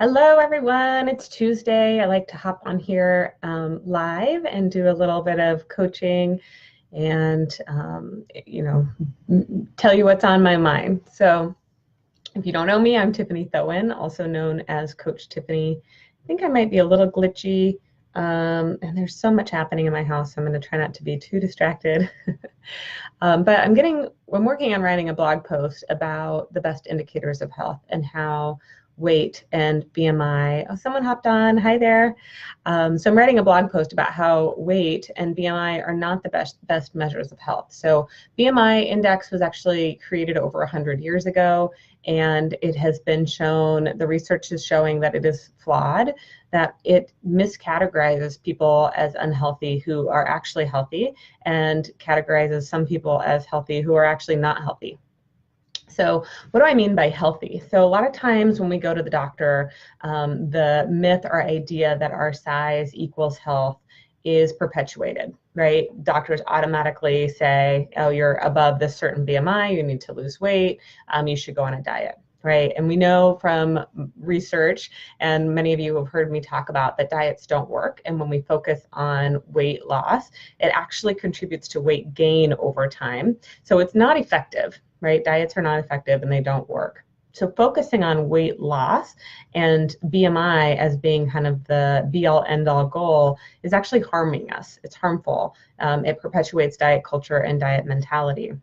Hello, everyone. It's Tuesday. I like to hop on here live and do a little bit of coaching and, tell you what's on my mind. So if you don't know me, I'm Tiffany Thoen, also known as Coach Tiffany. I think I might be a little glitchy, and there's so much happening in my house. So I'm going to try not to be too distracted. But I'm working on writing a blog post about the best indicators of health and how weight and BMI. Oh, someone hopped on. Hi there. So I'm writing a blog post about how weight and BMI are not the best measures of health. So BMI index was actually created over 100 years ago, and it has been shown, the research is showing that it is flawed, that it miscategorizes people as unhealthy who are actually healthy and categorizes some people as healthy who are actually not healthy. So what do I mean by healthy? So a lot of times when we go to the doctor, the myth or idea that our size equals health is perpetuated, right? Doctors automatically say, oh, you're above this certain BMI, you need to lose weight, you should go on a diet, right? And we know from research, and many of you have heard me talk about, that diets don't work. And when we focus on weight loss, it actually contributes to weight gain over time. So it's not effective, right? Diets are not effective and they don't work. So focusing on weight loss and BMI as being kind of the be-all, end-all goal is actually harming us. It's harmful. It perpetuates diet culture and diet mentality.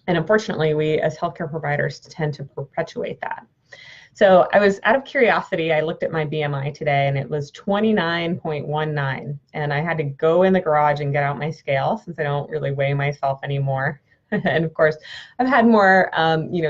And unfortunately, we as healthcare providers tend to perpetuate that. So out of curiosity, I looked at my BMI today and it was 29.19. And I had to go in the garage and get out my scale since I don't really weigh myself anymore. And of course, I've had more,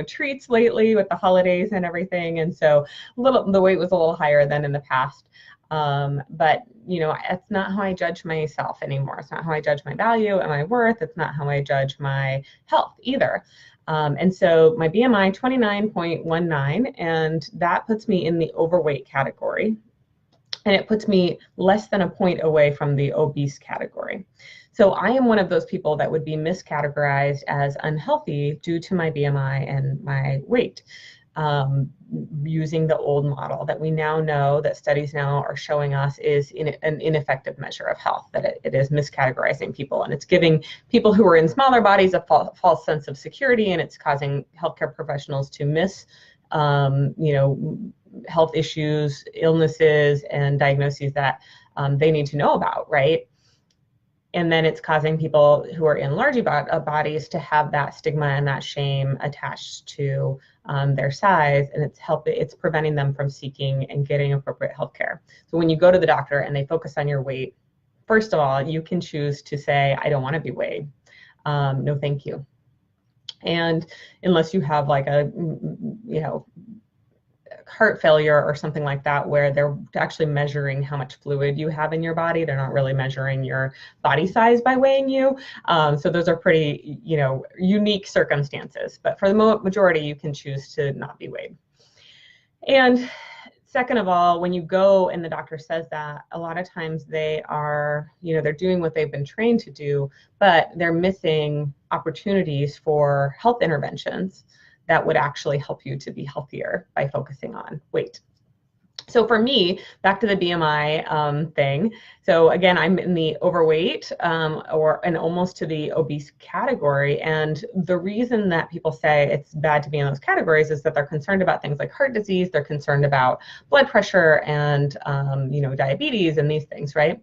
treats lately with the holidays and everything. And so the weight was a little higher than in the past. But it's not how I judge myself anymore. It's not how I judge my value and my worth. It's not how I judge my health either. And so my BMI 29.19, and that puts me in the overweight category. And it puts me less than a point away from the obese category. So I am one of those people that would be miscategorized as unhealthy due to my BMI and my weight, using the old model that we now know, that studies now are showing us is an ineffective measure of health, that it is miscategorizing people, and it's giving people who are in smaller bodies a false sense of security, and it's causing healthcare professionals to miss health issues, illnesses, and diagnoses that they need to know about, right? And then it's causing people who are in larger bodies to have that stigma and that shame attached to their size, and it's preventing them from seeking and getting appropriate health care. So when you go to the doctor and they focus on your weight, first of all, you can choose to say, I don't want to be weighed. No, thank you. And unless you have like a, heart failure or something like that, where they're actually measuring how much fluid you have in your body. They're not really measuring your body size by weighing you. So those are pretty, unique circumstances. But for the majority, you can choose to not be weighed. And second of all, when you go and the doctor says that, a lot of times they are, they're doing what they've been trained to do, but they're missing opportunities for health interventions that would actually help you to be healthier by focusing on weight. So for me, back to the BMI thing. So again, I'm in the overweight and almost to the obese category. And the reason that people say it's bad to be in those categories is that they're concerned about things like heart disease. They're concerned about blood pressure and diabetes and these things, right?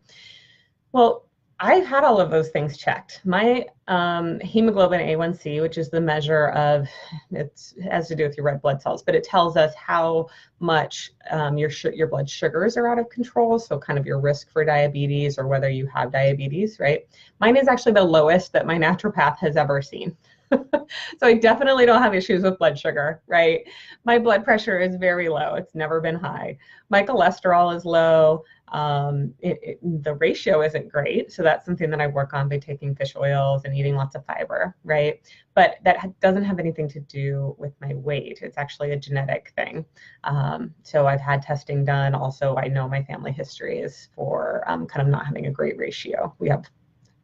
Well, I've had all of those things checked. My hemoglobin A1C, which is the measure of, it has to do with your red blood cells, but it tells us how much your blood sugars are out of control. So kind of your risk for diabetes or whether you have diabetes, right? Mine is actually the lowest that my naturopath has ever seen. So I definitely don't have issues with blood sugar, right? My blood pressure is very low. It's never been high. My cholesterol is low. The ratio isn't great. So that's something that I work on by taking fish oils and eating lots of fiber, right? But that doesn't have anything to do with my weight. It's actually a genetic thing. So I've had testing done. Also, I know my family history is for kind of not having a great ratio. We have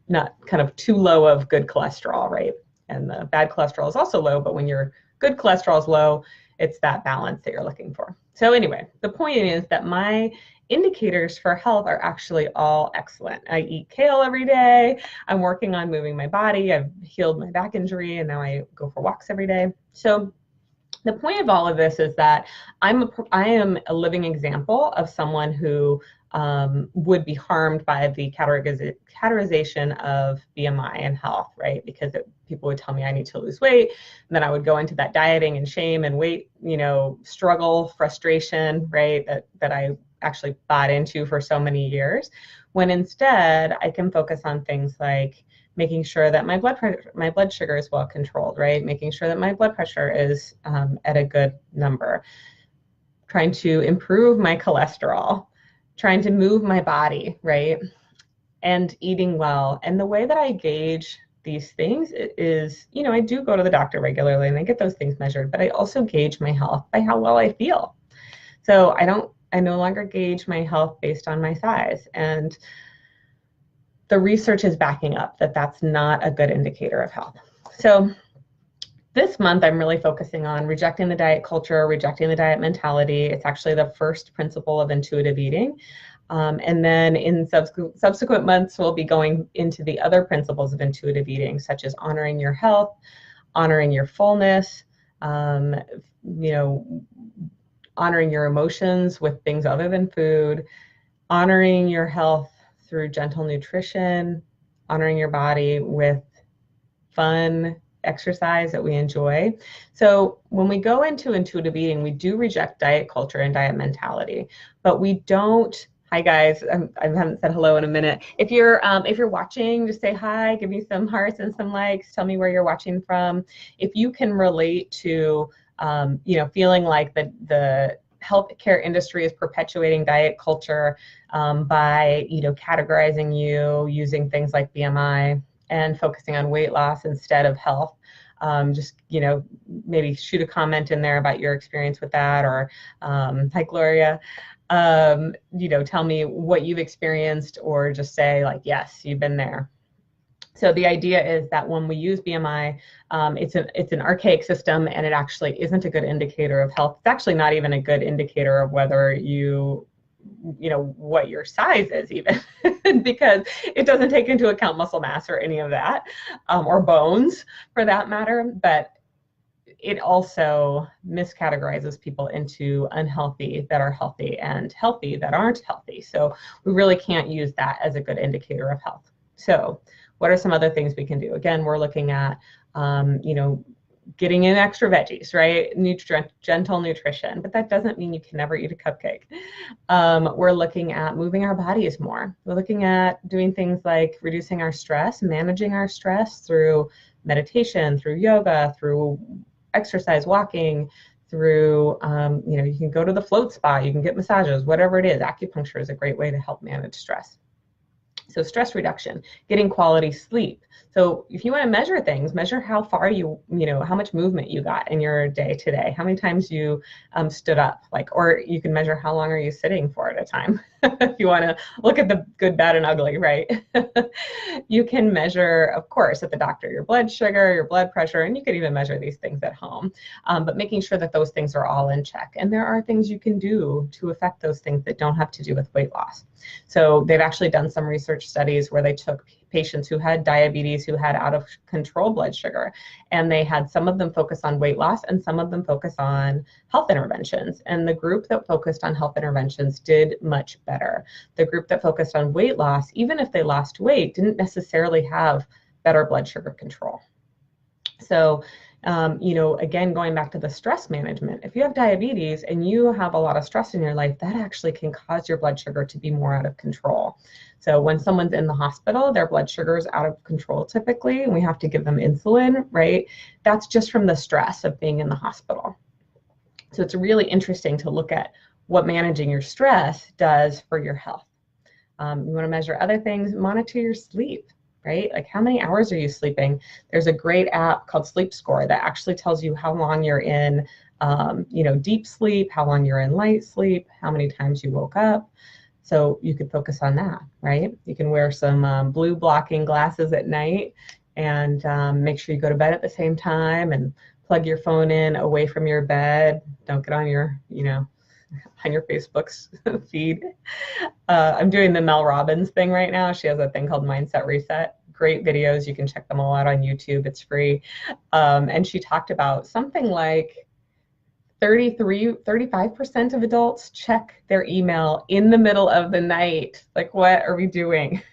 not kind of too low of good cholesterol, right? And the bad cholesterol is also low, but when your good cholesterol is low, it's that balance that you're looking for. So anyway, the point is that my indicators for health are actually all excellent. I eat kale every day. I'm working on moving my body. I've healed my back injury, and now I go for walks every day. So the point of all of this is that I am a living example of someone who would be harmed by the categorization of BMI and health, right? Because people would tell me I need to lose weight, and then I would go into that dieting and shame and weight, struggle, frustration, right? That I actually bought into for so many years, when instead I can focus on things like making sure that my blood sugar is well controlled, right? Making sure that my blood pressure is at a good number, trying to improve my cholesterol, trying to move my body, right? And eating well. And the way that I gauge these things is, I do go to the doctor regularly and I get those things measured, but I also gauge my health by how well I feel. So I no longer gauge my health based on my size. And the research is backing up that that's not a good indicator of health. So this month, I'm really focusing on rejecting the diet culture, rejecting the diet mentality. It's actually the first principle of intuitive eating. And then in subsequent months, we'll be going into the other principles of intuitive eating, such as honoring your health, honoring your fullness, honoring your emotions with things other than food, honoring your health through gentle nutrition, honoring your body with fun exercise that we enjoy. So when we go into intuitive eating, we do reject diet culture and diet mentality, but we don't. Hi guys, I haven't said hello in a minute. If you're watching, just say hi, give me some hearts and some likes. Tell me where you're watching from. If you can relate to, feeling like the healthcare industry is perpetuating diet culture by categorizing you using things like BMI and focusing on weight loss instead of health. Just maybe shoot a comment in there about your experience with that, or hi Gloria. Tell me what you've experienced, or just say like, yes, you've been there. So the idea is that when we use BMI, it's an archaic system, and it actually isn't a good indicator of health. It's actually not even a good indicator of whether what your size is even, because it doesn't take into account muscle mass or any of that, or bones for that matter. But it also miscategorizes people into unhealthy that are healthy and healthy that aren't healthy. So we really can't use that as a good indicator of health. So what are some other things we can do? Again, we're looking at, getting in extra veggies, right? Gentle nutrition, but that doesn't mean you can never eat a cupcake. We're looking at moving our bodies more. We're looking at doing things like reducing our stress, managing our stress through meditation, through yoga, through exercise, walking, through, you can go to the float spa, you can get massages, whatever it is. Acupuncture is a great way to help manage stress. So stress reduction, getting quality sleep. So if you want to measure things, measure how far how much movement you got in your day today, how many times you stood up, or you can measure how long are you sitting for at a time. If you want to look at the good, bad, and ugly, right? You can measure, of course, at the doctor, your blood sugar, your blood pressure, and you can even measure these things at home, but making sure that those things are all in check. And there are things you can do to affect those things that don't have to do with weight loss. So they've actually done some research studies where they took patients who had diabetes, who had out of control blood sugar, and they had some of them focus on weight loss and some of them focus on health interventions. And the group that focused on health interventions did much better. The group that focused on weight loss, even if they lost weight, didn't necessarily have better blood sugar control. So again, going back to the stress management, if you have diabetes and you have a lot of stress in your life, that actually can cause your blood sugar to be more out of control. So when someone's in the hospital, their blood sugar is out of control typically, and we have to give them insulin, right? That's just from the stress of being in the hospital. So it's really interesting to look at what managing your stress does for your health. You want to measure other things, monitor your sleep. Right? Like how many hours are you sleeping? There's a great app called Sleep Score that actually tells you how long you're in, deep sleep, how long you're in light sleep, how many times you woke up. So you could focus on that, right? You can wear some blue blocking glasses at night and make sure you go to bed at the same time and plug your phone in away from your bed. Don't get on your, on your Facebook's feed. I'm doing the Mel Robbins thing right now. She has a thing called Mindset Reset. Great videos. You can check them all out on YouTube. It's free. And she talked about something like 35% of adults check their email in the middle of the night. Like, what are we doing?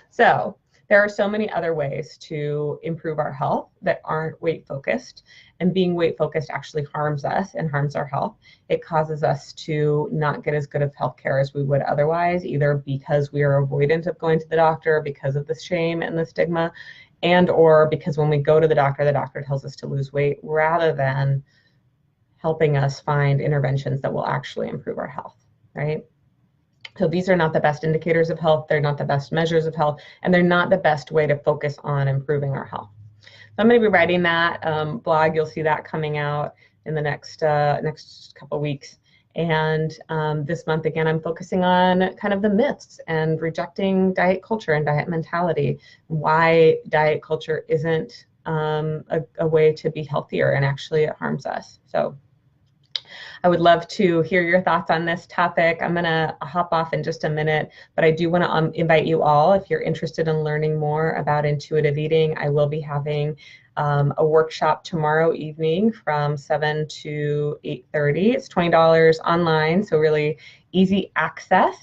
So there are so many other ways to improve our health that aren't weight focused. And being weight focused actually harms us and harms our health. It causes us to not get as good of healthcare as we would otherwise, either because we are avoidant of going to the doctor because of the shame and the stigma, and or because when we go to the doctor tells us to lose weight rather than helping us find interventions that will actually improve our health, right? So these are not the best indicators of health. They're not the best measures of health, and they're not the best way to focus on improving our health. So I'm going to be writing that blog. You'll see that coming out in the next couple weeks. And this month, again, I'm focusing on kind of the myths and rejecting diet culture and diet mentality, why diet culture isn't a way to be healthier, and actually it harms us. So I would love to hear your thoughts on this topic. I'm going to hop off in just a minute, but I do want to invite you all, if you're interested in learning more about intuitive eating, I will be having a workshop tomorrow evening from 7 to 8:30. It's $20 online, so really easy access.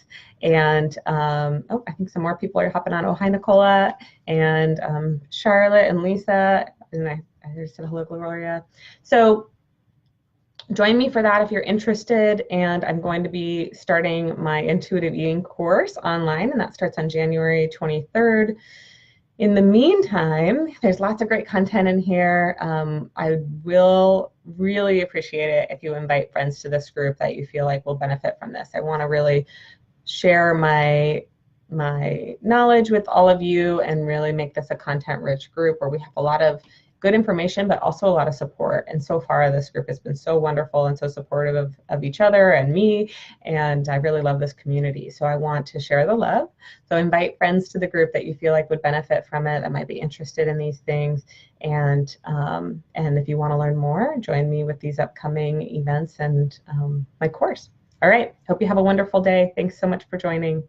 And I think some more people are hopping on. Oh, hi, Nicola, and Charlotte and Lisa. And I just said hello, Gloria. So join me for that if you're interested, and I'm going to be starting my intuitive eating course online, and that starts on January 23rd. In the meantime, there's lots of great content in here. I will really appreciate it if you invite friends to this group that you feel like will benefit from this. I want to really share my knowledge with all of you and really make this a content-rich group where we have a lot of good information, but also a lot of support. And so far, this group has been so wonderful and so supportive of each other and me. And I really love this community. So I want to share the love. So invite friends to the group that you feel like would benefit from it, that might be interested in these things. And if you want to learn more, join me with these upcoming events and my course. All right. Hope you have a wonderful day. Thanks so much for joining.